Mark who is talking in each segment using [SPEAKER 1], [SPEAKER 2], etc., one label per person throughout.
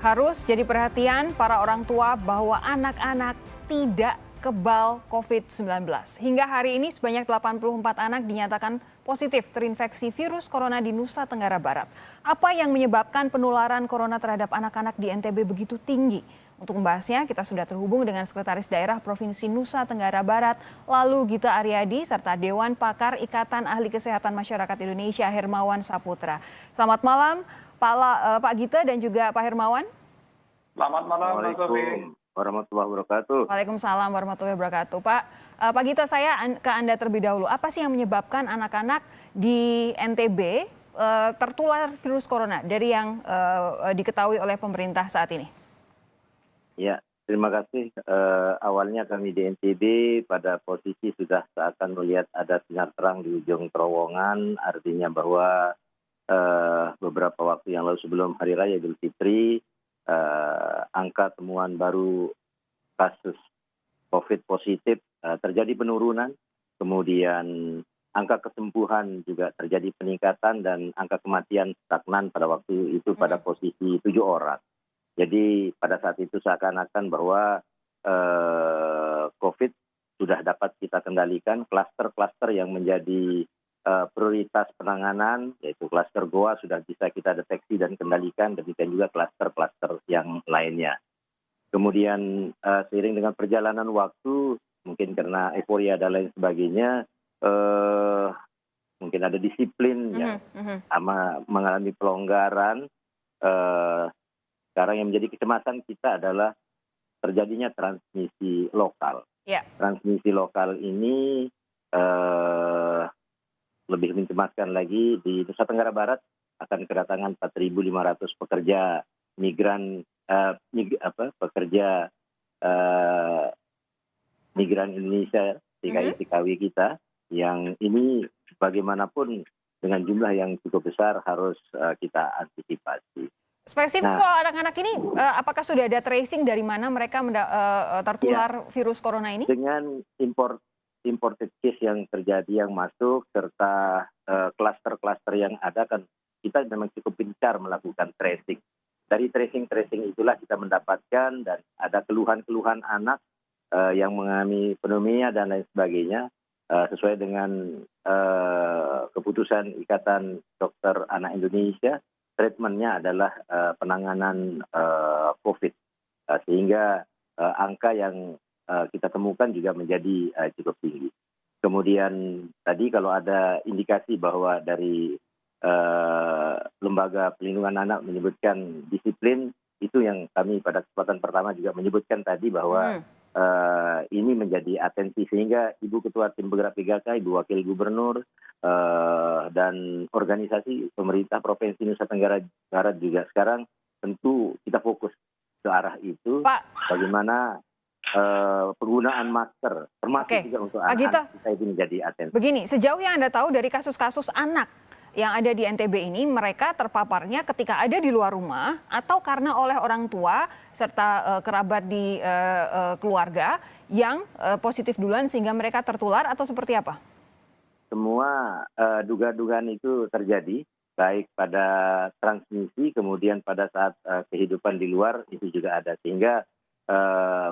[SPEAKER 1] Harus jadi perhatian para orang tua bahwa anak-anak tidak kebal COVID-19. Hingga hari ini sebanyak 84 anak dinyatakan positif terinfeksi virus corona di Nusa Tenggara Barat. Apa yang menyebabkan penularan corona terhadap anak-anak di NTB begitu tinggi? Untuk membahasnya kita sudah terhubung dengan Sekretaris Daerah Provinsi Nusa Tenggara Barat, lalu Gita Aryadi, serta Dewan Pakar Ikatan Ahli Kesehatan Masyarakat Indonesia Hermawan Saputra. Selamat malam Pak Gita dan juga Pak Hermawan.
[SPEAKER 2] Selamat malam, Mas Sofi.
[SPEAKER 3] Warahmatullahi wabarakatuh.
[SPEAKER 1] Waalaikumsalam warahmatullahi wabarakatuh. Pak Gita, saya ke Anda terlebih dahulu. Apa sih yang menyebabkan anak-anak di NTB tertular virus corona dari yang diketahui oleh pemerintah saat ini?
[SPEAKER 3] Ya, terima kasih. Awalnya kami di NTB pada posisi sudah seakan melihat ada sinar terang di ujung terowongan, artinya bahwa beberapa waktu yang lalu sebelum Hari Raya Idul Fitri, angka temuan baru kasus COVID positif terjadi penurunan, kemudian angka kesembuhan juga terjadi peningkatan dan angka kematian stagnan pada waktu itu pada posisi 7 orang. Jadi pada saat itu seakan-akan bahwa COVID sudah dapat kita kendalikan, klaster-klaster yang menjadi prioritas penanganan, yaitu klaster Goa sudah bisa kita deteksi dan kendalikan, demikian juga klaster-klaster yang lainnya. Kemudian seiring dengan perjalanan waktu, mungkin karena euforia dan lain sebagainya, mungkin ada disiplin yang mengalami pelonggaran. Sekarang yang menjadi kecemasan kita adalah terjadinya transmisi lokal.
[SPEAKER 1] Yeah. Transmisi
[SPEAKER 3] lokal ini lebih mencemaskan lagi. Di Nusa Tenggara Barat akan kedatangan 4.500 pekerja migran migran Indonesia TKI kita, yang ini bagaimanapun dengan jumlah yang cukup besar harus kita antisipasi.
[SPEAKER 1] Spesifik soal anak-anak ini, apakah sudah ada tracing dari mana mereka tertular virus corona ini?
[SPEAKER 3] Dengan imported case yang terjadi, yang masuk, serta klaster-klaster yang ada, kan kita memang cukup gencar melakukan tracing. Dari tracing itulah kita mendapatkan dan ada keluhan-keluhan anak yang mengalami pneumonia dan lain sebagainya, sesuai dengan keputusan Ikatan Dokter Anak Indonesia, treatmentnya adalah penanganan COVID, sehingga angka yang kita temukan juga menjadi cukup tinggi. Kemudian tadi kalau ada indikasi bahwa dari Lembaga Pelindungan Anak menyebutkan disiplin, itu yang kami pada kesempatan pertama juga menyebutkan tadi bahwa ini menjadi atensi, sehingga Ibu Ketua Tim Bergerak PKK, Ibu Wakil Gubernur, dan organisasi pemerintah Provinsi Nusa Tenggara Barat juga sekarang tentu kita fokus ke arah itu. Bagaimana penggunaan masker, termasuk juga untuk anak-anak kita itu menjadi atensi.
[SPEAKER 1] Begini, sejauh yang Anda tahu dari kasus-kasus anak yang ada di NTB ini, mereka terpaparnya ketika ada di luar rumah atau karena oleh orang tua serta kerabat di keluarga yang positif duluan sehingga mereka tertular, atau seperti apa?
[SPEAKER 3] Semua dugaan itu terjadi, baik pada transmisi, kemudian pada saat kehidupan di luar itu juga ada, sehingga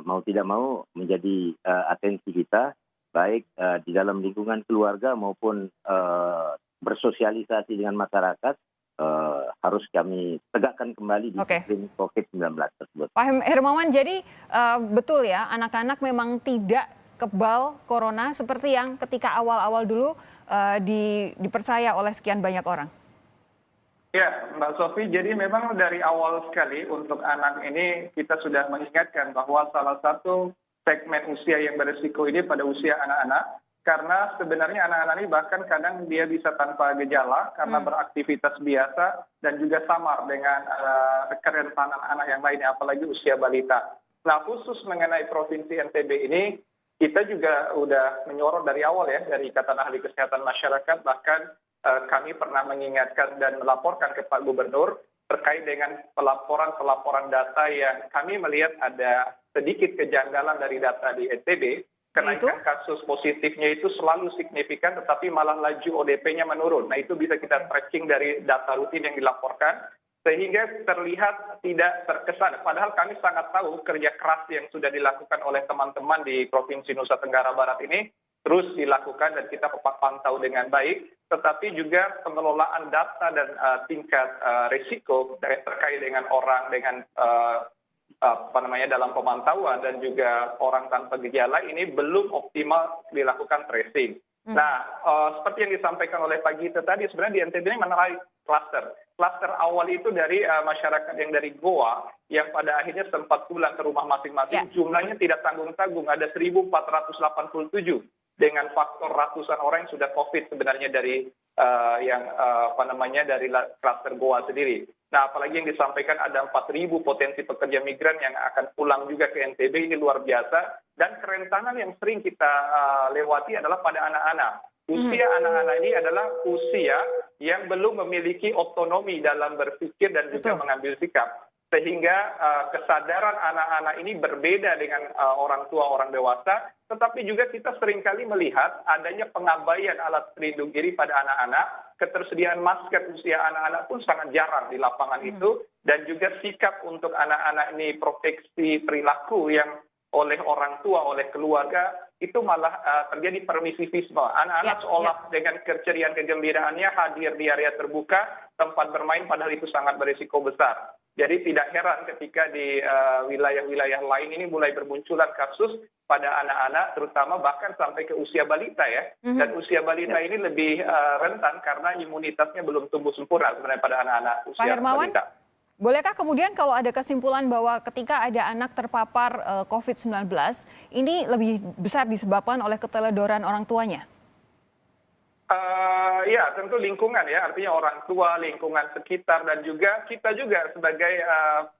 [SPEAKER 3] mau tidak mau menjadi atensi kita, baik di dalam lingkungan keluarga maupun bersosialisasi dengan masyarakat, harus kami tegakkan kembali disiplin COVID-19 tersebut.
[SPEAKER 1] Pak Hermawan, jadi betul ya, anak-anak memang tidak kebal corona seperti yang ketika awal-awal dulu dipercaya oleh sekian banyak orang?
[SPEAKER 2] Ya, Mbak Sofi, jadi memang dari awal sekali untuk anak ini kita sudah mengingatkan bahwa salah satu segmen usia yang berisiko ini pada usia anak-anak, karena sebenarnya anak-anak ini bahkan kadang dia bisa tanpa gejala karena beraktivitas biasa dan juga samar dengan kerentanan anak yang lainnya, apalagi usia balita. Nah, khusus mengenai Provinsi NTB ini, kita juga udah menyorot dari awal ya, dari Ikatan Ahli Kesehatan Masyarakat, bahkan kami pernah mengingatkan dan melaporkan ke Pak Gubernur terkait dengan pelaporan data yang kami melihat ada sedikit kejanggalan dari data di NTB. Kenaikan kasus positifnya itu selalu signifikan, tetapi malah laju ODP-nya menurun. Nah, itu bisa kita tracking dari data rutin yang dilaporkan. sehingga terlihat tidak terkesan. Padahal kami sangat tahu kerja keras yang sudah dilakukan oleh teman-teman di Provinsi Nusa Tenggara Barat ini terus dilakukan dan kita pantau dengan baik, tetapi juga pengelolaan data dan tingkat risiko terkait dengan orang dengan dalam pemantauan dan juga orang tanpa gejala ini belum optimal dilakukan tracing. Nah, seperti yang disampaikan oleh Pak Gita tadi, sebenarnya di NTB ini menarik klaster. Klaster awal itu dari masyarakat yang dari Goa, yang pada akhirnya sempat pulang ke rumah masing-masing. Jumlahnya tidak tanggung-tanggung, ada 1.487 dengan faktor ratusan orang yang sudah COVID sebenarnya dari dari klaster Goa sendiri. Nah, apalagi yang disampaikan ada 4.000 potensi pekerja migran yang akan pulang juga ke NTB, ini luar biasa. Dan kerentanan yang sering kita lewati adalah pada anak-anak. Usia anak-anak ini adalah usia yang belum memiliki otonomi dalam berpikir dan juga mengambil sikap. Sehingga kesadaran anak-anak ini berbeda dengan orang tua, orang dewasa. Tetapi juga kita seringkali melihat adanya pengabaian alat pelindung diri pada anak-anak. Ketersediaan masker usia anak-anak pun sangat jarang di lapangan itu. Dan juga sikap untuk anak-anak ini proteksi perilaku yang oleh orang tua, oleh keluarga, itu malah terjadi permisivisme. Anak-anak seolah dengan keceriaan kegembiraannya hadir di area terbuka, tempat bermain, padahal itu sangat berisiko besar. Jadi tidak heran ketika di wilayah-wilayah lain ini mulai bermunculan kasus pada anak-anak, terutama bahkan sampai ke usia balita ya. Dan usia balita ini lebih rentan karena imunitasnya belum tumbuh sempurna sebenarnya pada anak-anak usia balita.
[SPEAKER 1] Bolehkah kemudian kalau ada kesimpulan bahwa ketika ada anak terpapar COVID-19, ini lebih besar disebabkan oleh keteledoran orang tuanya?
[SPEAKER 2] Ya, tentu lingkungan ya, artinya orang tua, lingkungan sekitar, dan juga kita juga sebagai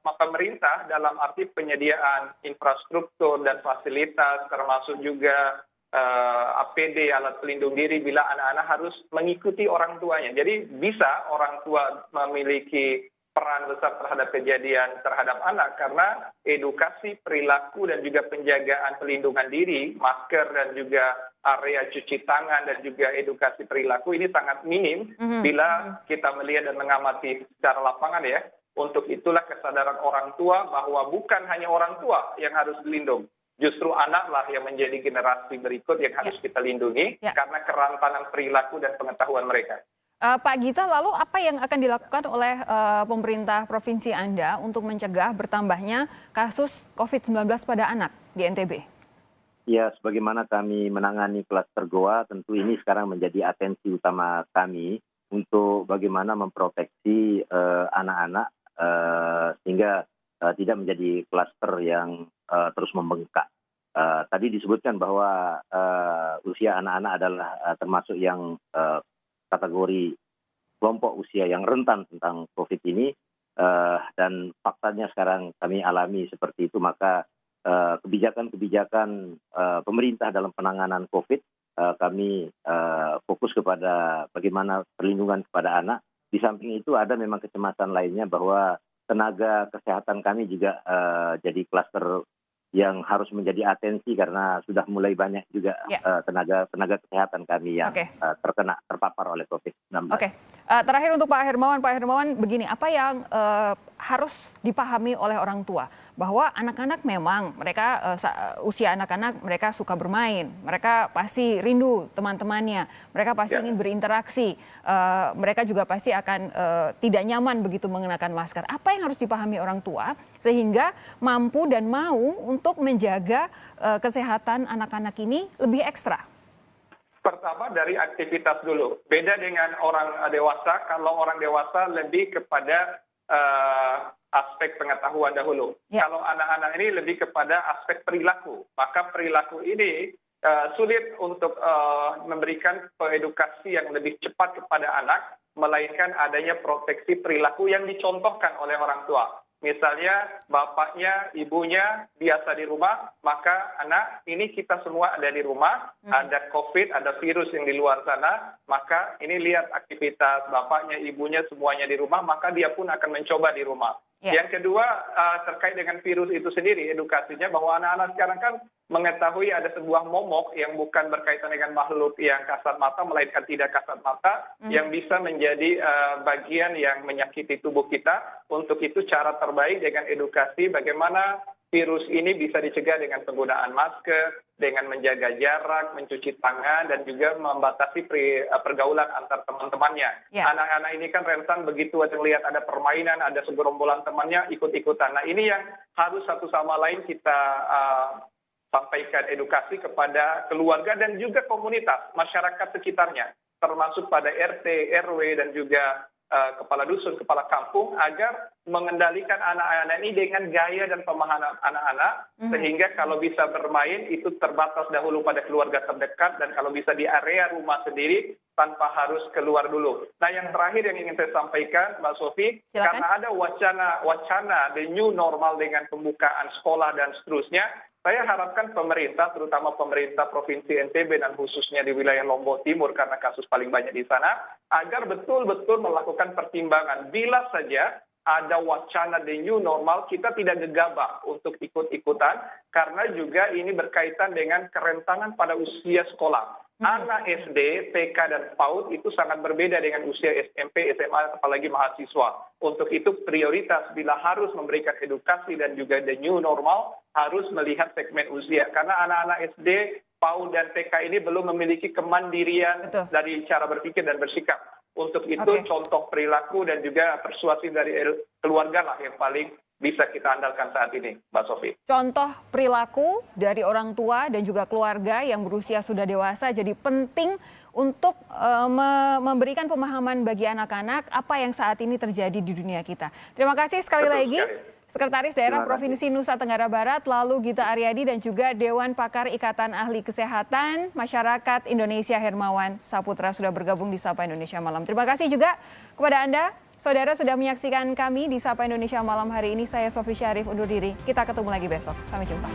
[SPEAKER 2] pemerintah dalam arti penyediaan infrastruktur dan fasilitas, termasuk juga APD, alat pelindung diri, bila anak-anak harus mengikuti orang tuanya. Jadi bisa orang tua memiliki peran besar terhadap kejadian terhadap anak karena edukasi perilaku dan juga penjagaan pelindungan diri, masker dan juga area cuci tangan dan juga edukasi perilaku ini sangat minim bila kita melihat dan mengamati secara lapangan ya. Untuk itulah kesadaran orang tua bahwa bukan hanya orang tua yang harus dilindungi, justru anaklah yang menjadi generasi berikut yang harus kita lindungi karena kerentanan perilaku dan pengetahuan mereka.
[SPEAKER 1] Pak Gita, lalu apa yang akan dilakukan oleh pemerintah provinsi Anda untuk mencegah bertambahnya kasus COVID-19 pada anak di NTB?
[SPEAKER 3] Ya, sebagaimana kami menangani klaster Goa, tentu ini sekarang menjadi atensi utama kami untuk bagaimana memproteksi anak-anak sehingga tidak menjadi klaster yang terus membengkak. Tadi disebutkan bahwa usia anak-anak adalah termasuk yang kategori kelompok usia yang rentan tentang COVID ini, dan faktanya sekarang kami alami seperti itu, maka kebijakan-kebijakan pemerintah dalam penanganan COVID, kami fokus kepada bagaimana perlindungan kepada anak. Di samping itu ada memang kecemasan lainnya bahwa tenaga kesehatan kami juga jadi klaster yang harus menjadi atensi karena sudah mulai banyak juga tenaga kesehatan kami yang terpapar oleh COVID-19.
[SPEAKER 1] Terakhir untuk Pak Hermawan begini, apa yang harus dipahami oleh orang tua? Bahwa anak-anak memang mereka usia anak-anak mereka suka bermain, mereka pasti rindu teman-temannya, mereka pasti ingin berinteraksi, mereka juga pasti akan tidak nyaman begitu mengenakan masker. Apa yang harus dipahami orang tua sehingga mampu dan mau untuk menjaga kesehatan anak-anak ini lebih ekstra?
[SPEAKER 2] Pertama dari aktivitas dulu. Beda dengan orang dewasa, kalau orang dewasa lebih kepada aspek pengetahuan dahulu. Kalau anak-anak ini lebih kepada aspek perilaku. Maka perilaku ini sulit untuk memberikan edukasi yang lebih cepat kepada anak, melainkan adanya proteksi perilaku yang dicontohkan oleh orang tua. Misalnya bapaknya, ibunya biasa di rumah, maka anak ini kita semua ada di rumah, ada COVID, ada virus yang di luar sana, maka ini lihat aktivitas bapaknya, ibunya semuanya di rumah, maka dia pun akan mencoba di rumah. Yang kedua terkait dengan virus itu sendiri, edukasinya bahwa anak-anak sekarang kan mengetahui ada sebuah momok yang bukan berkaitan dengan makhluk yang kasat mata, melainkan tidak kasat mata, yang bisa menjadi bagian yang menyakiti tubuh kita. Untuk itu cara terbaik dengan edukasi bagaimana virus ini bisa dicegah dengan penggunaan masker, dengan menjaga jarak, mencuci tangan, dan juga membatasi pergaulan antar teman-temannya. Anak-anak ini kan rentan begitu aja melihat ada permainan, ada segerombolan temannya, ikut-ikutan. Nah ini yang harus satu sama lain kita sampaikan edukasi kepada keluarga dan juga komunitas, masyarakat sekitarnya, termasuk pada RT, RW, dan juga kepala dusun, kepala kampung, agar mengendalikan anak-anak ini dengan gaya dan pemahaman anak-anak, sehingga kalau bisa bermain itu terbatas dahulu pada keluarga terdekat, dan kalau bisa di area rumah sendiri tanpa harus keluar dulu. Nah yang terakhir yang ingin saya sampaikan, Mbak Sofi, karena ada wacana the new normal dengan pembukaan sekolah dan seterusnya, saya harapkan pemerintah, terutama pemerintah Provinsi NTB dan khususnya di wilayah Lombok Timur karena kasus paling banyak di sana, agar betul-betul melakukan pertimbangan. Bila saja ada wacana the new normal, kita tidak gegabah untuk ikut-ikutan, karena juga ini berkaitan dengan kerentanan pada usia sekolah. Anak SD, TK, dan PAUD itu sangat berbeda dengan usia SMP, SMA, apalagi mahasiswa. Untuk itu prioritas bila harus memberikan edukasi dan juga the new normal, harus melihat segmen usia. Karena anak-anak SD, PAUD, dan TK ini belum memiliki kemandirian dari cara berpikir dan bersikap. Untuk itu contoh perilaku dan juga persuasi dari keluarga lah yang paling bisa kita andalkan saat ini, Mbak Sofi.
[SPEAKER 1] Contoh perilaku dari orang tua dan juga keluarga yang berusia sudah dewasa jadi penting untuk memberikan pemahaman bagi anak-anak apa yang saat ini terjadi di dunia kita. Terima kasih sekali lagi. Sekretaris Daerah Provinsi Nusa Tenggara Barat, lalu Gita Aryadi, dan juga Dewan Pakar Ikatan Ahli Kesehatan Masyarakat Indonesia Hermawan Saputra sudah bergabung di Sapa Indonesia Malam. Terima kasih juga kepada Anda, saudara, sudah menyaksikan kami di Sapa Indonesia Malam hari ini. Saya Sofi Syarif undur diri. Kita ketemu lagi besok. Sampai jumpa.